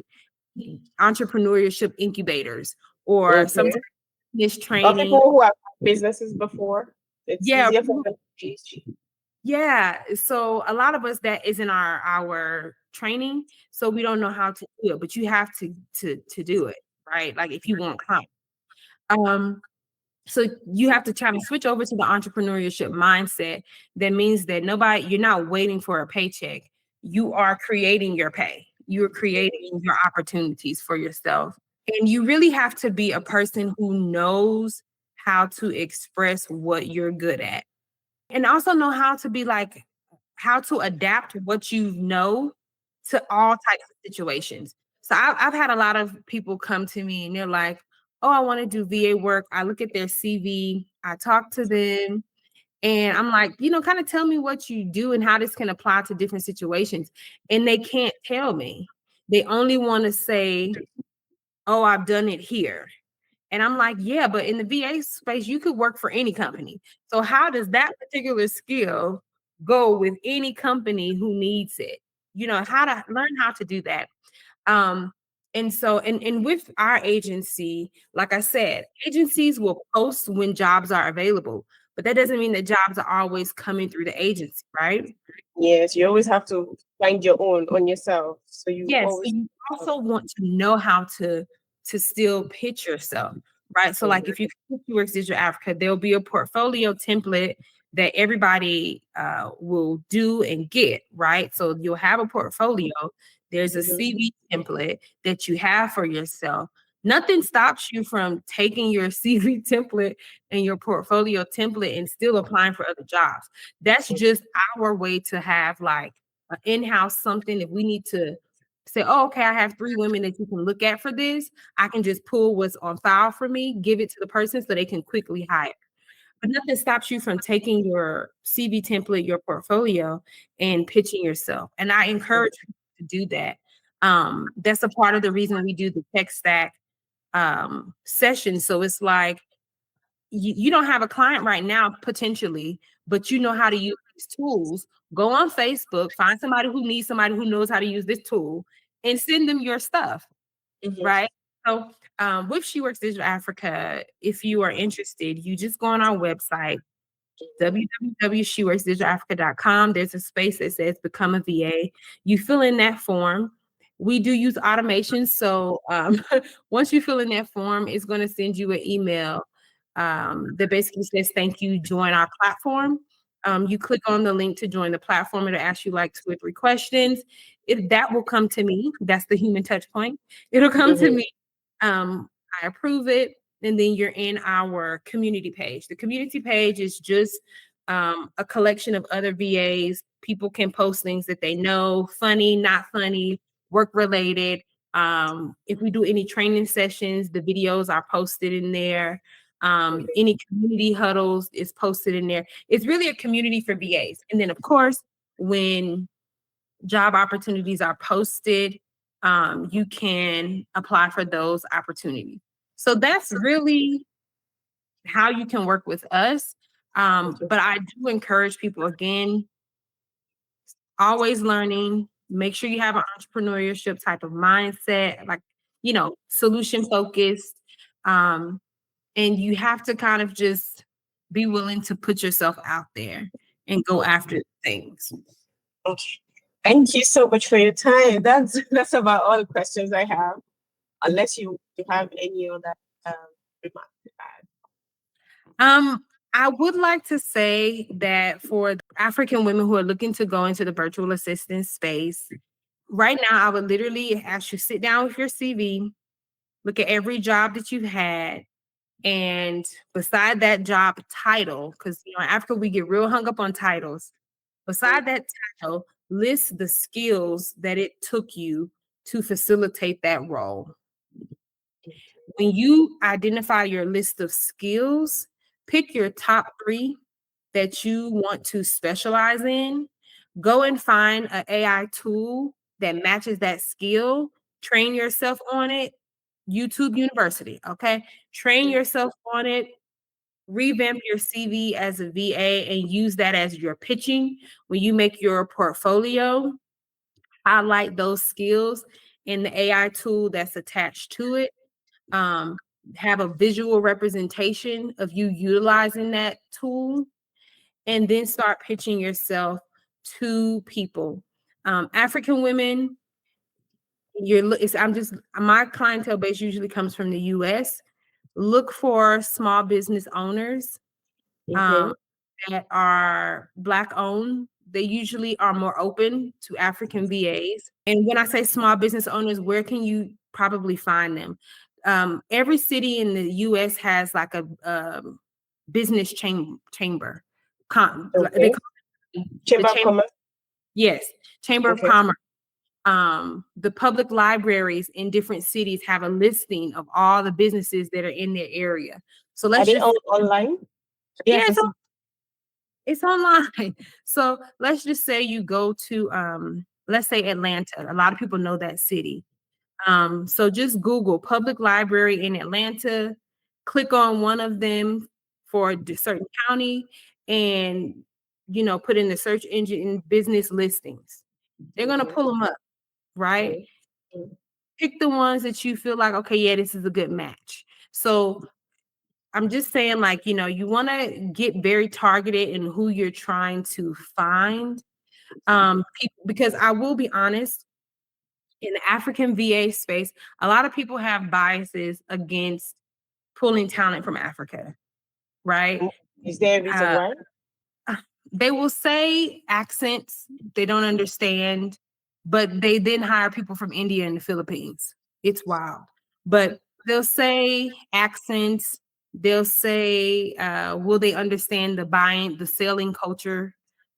entrepreneurship incubators or some this Or training. people who have businesses before. It's Yeah. easier for them to teach. Yeah. So a lot of us, that isn't our training. So we don't know how to do it, but you have to do it, right? Like if you want clients. So you have to try to switch over to the entrepreneurship mindset. That means that you're not waiting for a paycheck. You are creating your pay. You're creating your opportunities for yourself. And you really have to be a person who knows how to express what you're good at. And also know how to adapt what you know to all types of situations. So I've had a lot of people come to me and they're like, oh, I want to do VA work. I look at their CV, I talk to them, and I'm like, kind of tell me what you do and how this can apply to different situations. And they can't tell me. They only want to say, oh, I've done it here. And I'm like, yeah, but in the VA space, you could work for any company. So how does that particular skill go with any company who needs it? How to learn how to do that. And so, and with our agency, like I said, agencies will post when jobs are available, but that doesn't mean that jobs are always coming through the agency, right? Yes, you always have to find your own on yourself. So you Yes, always so you also want to know how to still pitch yourself, right? So like if you come to SheWorks Digital Africa, there'll be a portfolio template that everybody will do and get, right? So you'll have a portfolio. There's a CV template that you have for yourself. Nothing stops you from taking your CV template and your portfolio template and still applying for other jobs. That's just our way to have like an in-house something. If we need to say, oh, okay, I have 3 women that you can look at for this, I can just pull what's on file for me, give it to the person so they can quickly hire. But nothing stops you from taking your CV template, your portfolio, and pitching yourself. And I encourage you to do that. That's a part of the reason we do the tech stack session. So it's like you don't have a client right now, potentially, but you know how to use these tools. Go on Facebook, find somebody who needs somebody who knows how to use this tool, and send them your stuff, right? So with SheWorks Digital Africa, if you are interested, you just go on our website, www.sheworksdigitalafrica.com. There's a space that says become a VA. You fill in that form. We do use automation. So once you fill in that form, it's going to send you an email that basically says, thank you, join our platform. You click on the link to join the platform. It'll ask you like 2 or 3 questions. That will come to me. That's the human touch point. It'll come to me. I approve it. And then you're in our community page. The community page is just a collection of other VAs. People can post things that they know, funny, not funny, work related. If we do any training sessions, the videos are posted in there. Any community huddles is posted in there. It's really a community for VAs. And then, of course, when job opportunities are posted, you can apply for those opportunities. So that's really how you can work with us. But I do encourage people, again, always learning. Make sure you have an entrepreneurship type of mindset, like, solution focused. And you have to kind of just be willing to put yourself out there and go after things. Okay. Thank you so much for your time. That's about all the questions I have. Unless you have any other remarks to add. I would like to say that for African women who are looking to go into the virtual assistant space, right now, I would literally ask you sit down with your CV, look at every job that you've had, and beside that job title, because in Africa we get real hung up on titles. Beside that title, list the skills that it took you to facilitate that role. When you identify your list of skills, pick your top 3 that you want to specialize in. Go and find an AI tool that matches that skill. Train yourself on it. YouTube University, okay? Train yourself on it. Revamp your CV as a VA and use that as your pitching. When you make your portfolio, highlight those skills in the AI tool that's attached to it. Have a visual representation of you utilizing that tool, and then start pitching yourself to people. African women, my clientele base usually comes from the US. Look for small business owners that are Black owned. They usually are more open to African VAs. And when I say small business owners, where can you probably find them? Every city in the US has like a business chamber. They call it Chamber of Commerce. Yes, Chamber of Commerce. The public libraries in different cities have a listing of all the businesses that are in their area. So let's just online. Yeah, it's online. So let's just say you go to let's say Atlanta. A lot of people know that city. So just Google public library in Atlanta, click on one of them for a certain county, and put in the search engine business listings. They're gonna pull them up, right? Pick the ones that you feel like, okay, yeah, this is a good match. So I'm just saying, like, you want to get very targeted in who you're trying to find. Because I will be honest, in the African VA space, a lot of people have biases against pulling talent from Africa, right? Is there a reason why? They will say accents they don't understand, but they then hire people from India and the Philippines. It's wild. But they'll say accents, they'll say, will they understand the selling culture,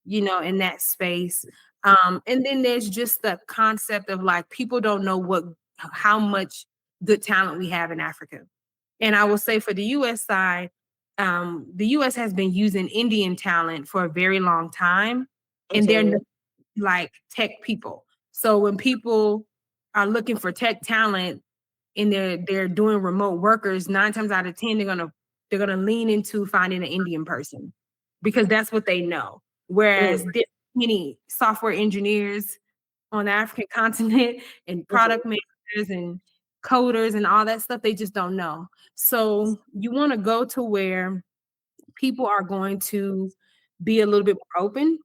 in that space? And then there's just the concept of like people don't know how much good talent we have in Africa. And I will say for the US side, the US has been using Indian talent for a very long time, and they're like tech people. So when people are looking for tech talent and they're doing remote workers, 9 times out of 10 they're gonna lean into finding an Indian person because that's what they know. Whereas there's many software engineers on the African continent and product managers and coders and all that stuff, they just don't know. So you want to go to where people are going to be a little bit more open,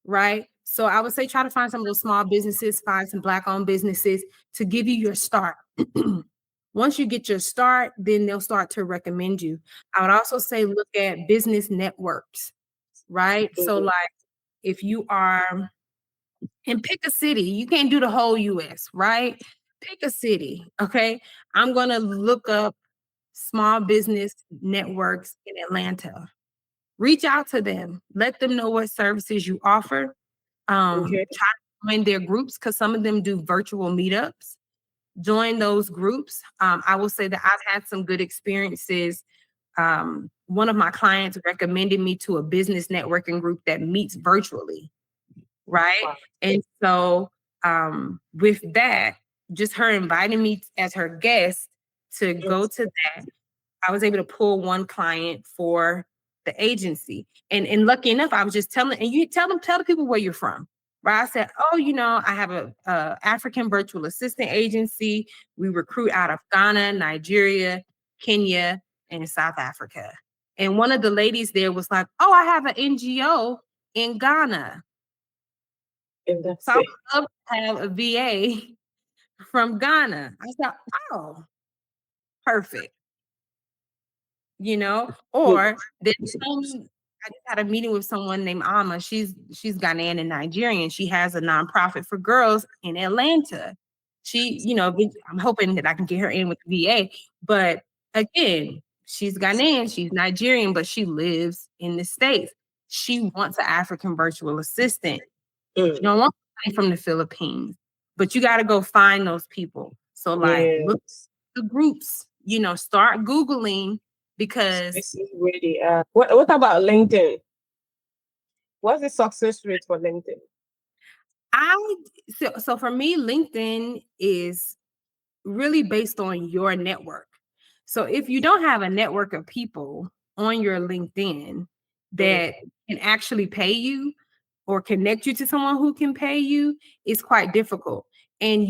right? So I would say try to find some of those small businesses, find some Black-owned businesses to give you your start. Once you get your start, then they'll start to recommend you. I would also say look at business networks, right? So like if you are and pick a city. You can't do the whole US, right? Pick a city, okay? I'm going to look up small business networks in Atlanta. Reach out to them. Let them know what services you offer. Try to join their groups because some of them do virtual meetups. Join those groups. I will say that I've had some good experiences. One of my clients recommended me to a business networking group that meets virtually. Right. Wow. And so with that, just her inviting me as her guest to go to that, I was able to pull one client for the agency. And lucky enough, I was just telling, and you tell the people where you're from. Right. I said, oh, I have a African virtual assistant agency. We recruit out of Ghana, Nigeria, Kenya, and South Africa. And one of the ladies there was like, oh, I have an NGO in Ghana. So I would love to have a VA from Ghana. I said, oh, perfect. Or I just had a meeting with someone named Alma. She's Ghanaian and Nigerian. She has a nonprofit for girls in Atlanta. She, I'm hoping that I can get her in with the VA. But again, she's Ghanaian, she's Nigerian, but she lives in the States. She wants an African virtual assistant. She don't want from the Philippines, but you got to go find those people. So like look at the groups, start Googling because this is really what about LinkedIn? What's the success rate for LinkedIn? So for me, LinkedIn is really based on your network. So if you don't have a network of people on your LinkedIn that can actually pay you, or connect you to someone who can pay you, is quite difficult. And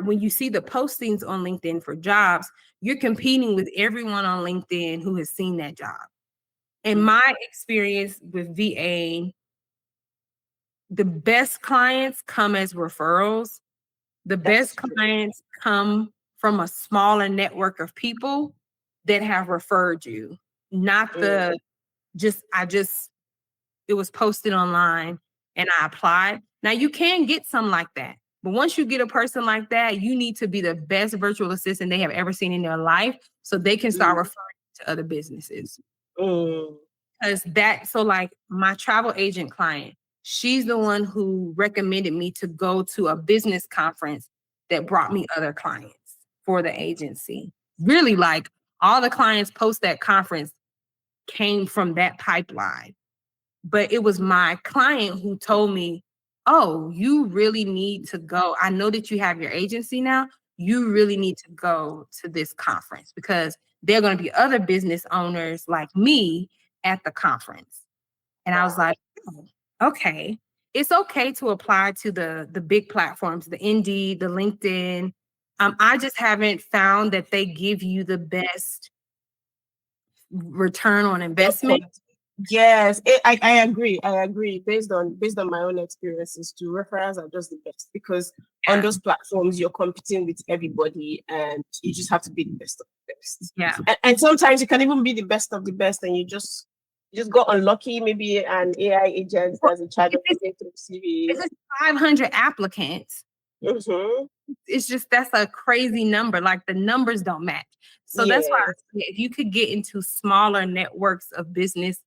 when you see the postings on LinkedIn for jobs, you're competing with everyone on LinkedIn who has seen that job. In my experience with VA, the best clients come as referrals. The best clients come from a smaller network of people that have referred you, not it was posted online and I applied. Now you can get some like that, but once you get a person like that, you need to be the best virtual assistant they have ever seen in their life so they can start referring to other businesses. Because so like my travel agent client, She's the one who recommended me to go to a business conference that brought me other clients for the agency. Really, like all the clients post that conference came from that pipeline. But it was my client who told me, oh, you really need to go. I know that you have your agency now. You really need to go to this conference because there are going to be other business owners like me at the conference. And I was like, oh, okay. It's okay to apply to the big platforms, the Indeed, the LinkedIn. I just haven't found that they give you the best return on investment. Yes, I agree. I agree. Based on my own experiences too, referrals are just the best because on those platforms you're competing with everybody, and you just have to be the best of the best. Yeah, and sometimes you can even be the best of the best, and you just got unlucky. Maybe an AI agent that's in charge of looking through CVs. If it's 500 applicants, Mm-hmm. it's just that's a crazy number. Like the numbers don't match. So that's why if you could get into smaller networks of business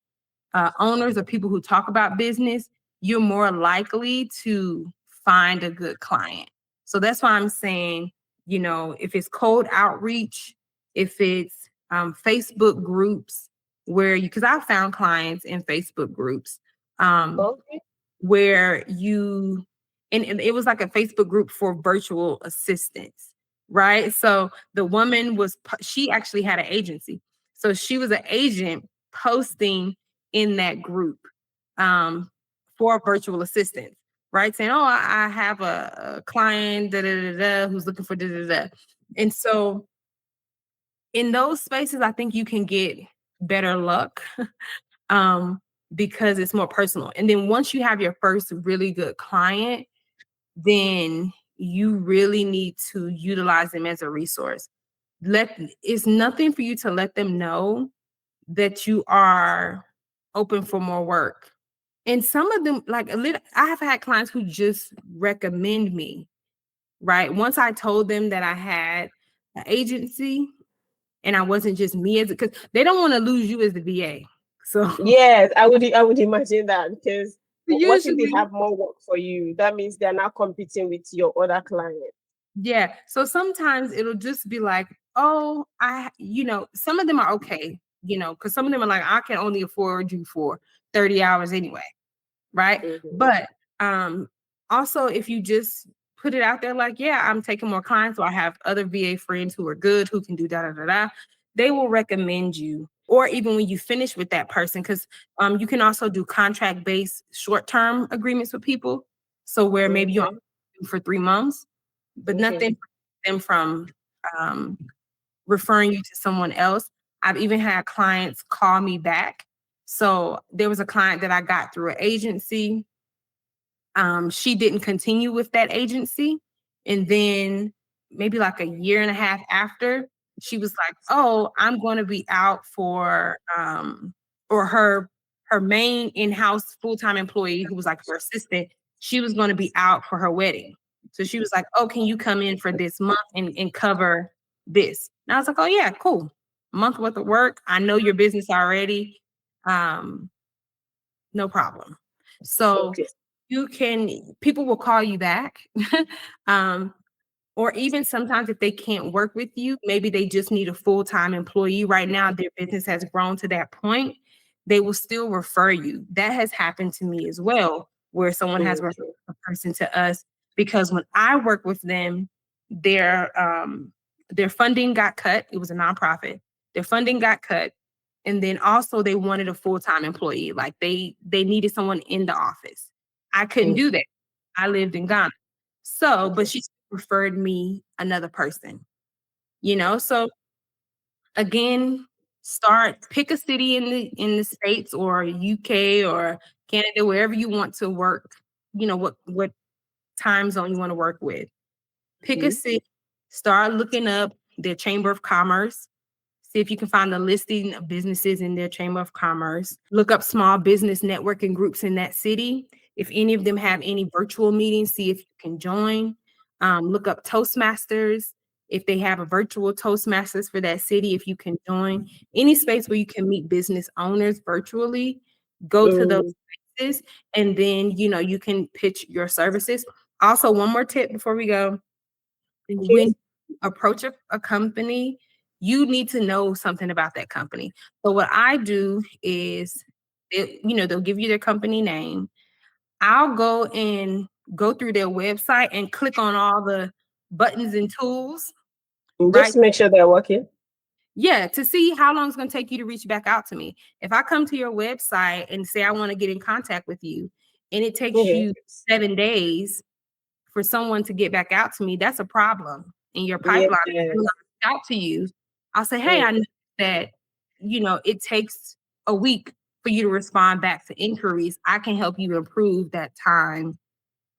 owners or people who talk about business, you're more likely to find a good client. So that's why I'm saying, you know, if it's cold outreach, if it's Facebook groups where you, because I found clients in Facebook groups where you, and it was like a Facebook group for virtual assistants, right? So the woman was, she actually had an agency. So she was an agent posting in that group for virtual assistants, right? Saying, oh, I have a client who's looking for And so in those spaces, I think you can get better luck because it's more personal. And then once you have your first really good client, then you really need to utilize them as a resource. It's nothing for you to let them know that you are open for more work. And some of them, like I have had clients who just recommend me, right? Once I told them that I had an agency and I wasn't just me as because they don't want to lose you as the VA. So yes, I would imagine that because what if usually they have more work for you? That means they're not competing with your other clients. yeah. So sometimes it'll just be like, oh, some of them are okay, because some of them are like, I can only afford you for 30 hours anyway. Right. Mm-hmm. But also if you just put it out there, like, yeah, I'm taking more clients, or I have other VA friends who are good, who can do they will recommend you. Or even when you finish with that person, because you can also do contract-based short-term agreements with people. So where maybe you're for 3 months, but nothing them from referring you to someone else. I've even had clients call me back. So there was a client that I got through an agency. She didn't continue with that agency. And then maybe like a year and a half after, she was like, oh, I'm going to be out for, or her main in-house full-time employee who was like her assistant, she was going to be out for her wedding. So she was like, oh, can you come in for this month and cover this? And I was like, oh yeah, cool. A month worth of work. I know your business already. No problem. So people will call you back. Or even sometimes if they can't work with you, maybe they just need a full-time employee. Right now, their business has grown to that point. They will still refer you. That has happened to me as well, where someone has referred a person to us because when I work with them, their funding got cut. It was a nonprofit. Their funding got cut. And then also they wanted a full-time employee. Like they needed someone in the office. I couldn't do that. I lived in Ghana. So, but she referred me another person, So again, pick a city in the States or UK or Canada, wherever you want to work, what time zone you want to work with. Pick a city, start looking up their Chamber of Commerce. See if you can find the listing of businesses in their Chamber of Commerce. Look up small business networking groups in that city. If any of them have any virtual meetings, see if you can join. Look up Toastmasters. If they have a virtual Toastmasters for that city, if you can join. Any space where you can meet business owners virtually, go to those services, and then, you can pitch your services. Also, one more tip before we go. When you approach a company, you need to know something about that company. So what I do is, they'll give you their company name. I'll go through their website and click on all the buttons and tools, right? Just to make sure they're working. Yeah, to see how long it's going to take you to reach back out to me. If I come to your website and say I want to get in contact with you, and it takes you 7 days for someone to get back out to me, that's a problem in your pipeline. Yes. When I reach out to you, I'll say, hey, I know that, it takes a week for you to respond back to inquiries. I can help you improve that time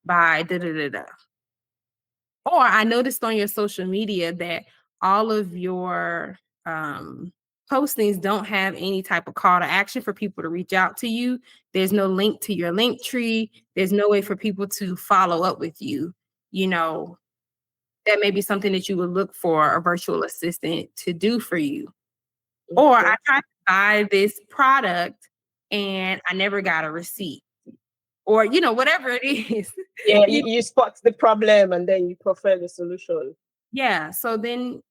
by da-da-da-da. Or I noticed on your social media that all of your postings don't have any type of call to action for people to reach out to you. There's no link to your link tree. There's no way for people to follow up with you. That may be something that you would look for a virtual assistant to do for you. Or I tried to buy this product and I never got a receipt. Or, whatever it is. Yeah, you spot the problem and then you prefer the solution. Yeah. So then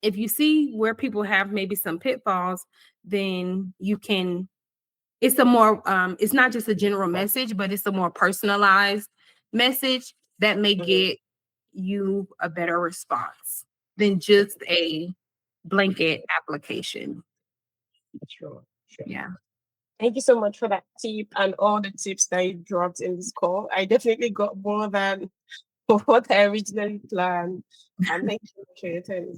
if you see where people have maybe some pitfalls, then it's a more, it's not just a general message, but it's a more personalized message that may get you a better response than just a blanket application. Sure. Yeah. Thank you so much for that tip and all the tips that you dropped in this call. I definitely got more than what I originally planned. And thank you for your time.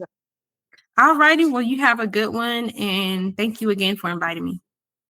All righty. Well, you have a good one. And thank you again for inviting me.